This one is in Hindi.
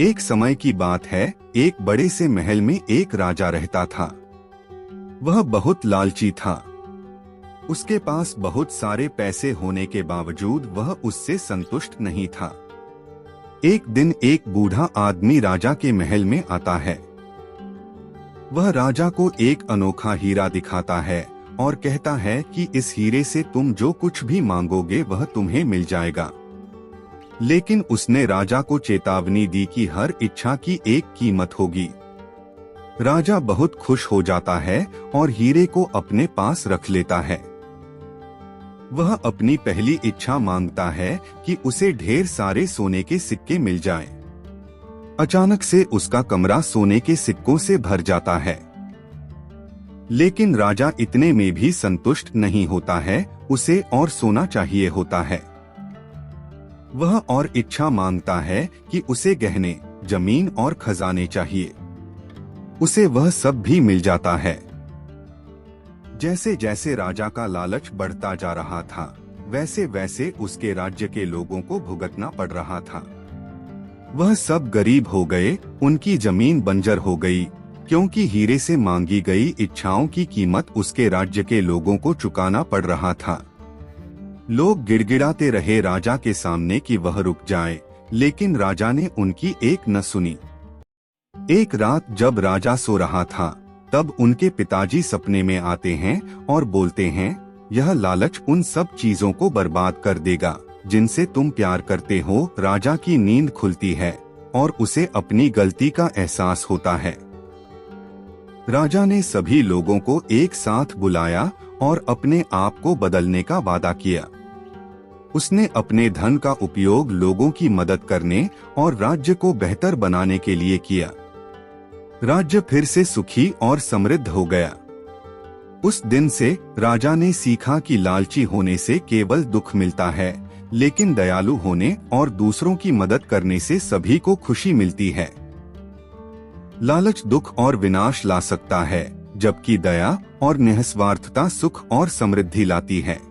एक समय की बात है, एक बड़े से महल में एक राजा रहता था। वह बहुत लालची था। उसके पास बहुत सारे पैसे होने के बावजूद वह उससे संतुष्ट नहीं था। एक दिन एक बूढ़ा आदमी राजा के महल में आता है। वह राजा को एक अनोखा हीरा दिखाता है और कहता है कि इस हीरे से तुम जो कुछ भी मांगोगे वह तुम्हें मिल जाएगा। लेकिन उसने राजा को चेतावनी दी कि हर इच्छा की एक कीमत होगी। राजा बहुत खुश हो जाता है और हीरे को अपने पास रख लेता है। वह अपनी पहली इच्छा मांगता है कि उसे ढेर सारे सोने के सिक्के मिल जाएं। अचानक से उसका कमरा सोने के सिक्कों से भर जाता है। लेकिन राजा इतने में भी संतुष्ट नहीं होता है, उसे और सोना चाहिए होता है। वह और इच्छा मांगता है कि उसे गहने, जमीन और खजाने चाहिए। उसे वह सब भी मिल जाता है। जैसे जैसे राजा का लालच बढ़ता जा रहा था, वैसे वैसे उसके राज्य के लोगों को भुगतना पड़ रहा था। वह सब गरीब हो गए, उनकी जमीन बंजर हो गई, क्योंकि हीरे से मांगी गई इच्छाओं की कीमत उसके राज्य के लोगों को चुकाना पड़ रहा था। लोग गिड़गिड़ाते रहे राजा के सामने कि वह रुक जाए, लेकिन राजा ने उनकी एक न सुनी। एक रात जब राजा सो रहा था, तब उनके पिताजी सपने में आते हैं और बोलते हैं, यह लालच उन सब चीजों को बर्बाद कर देगा जिनसे तुम प्यार करते हो। राजा की नींद खुलती है और उसे अपनी गलती का एहसास होता है। राजा ने सभी लोगों को एक साथ बुलाया और अपने आप को बदलने का वादा किया। उसने अपने धन का उपयोग लोगों की मदद करने और राज्य को बेहतर बनाने के लिए किया। राज्य फिर से सुखी और समृद्ध हो गया। उस दिन से राजा ने सीखा कि लालची होने से केवल दुख मिलता है, लेकिन दयालु होने और दूसरों की मदद करने से सभी को खुशी मिलती है। लालच दुख और विनाश ला सकता है, जबकि दया और निस्वार्थता सुख और समृद्धि लाती है।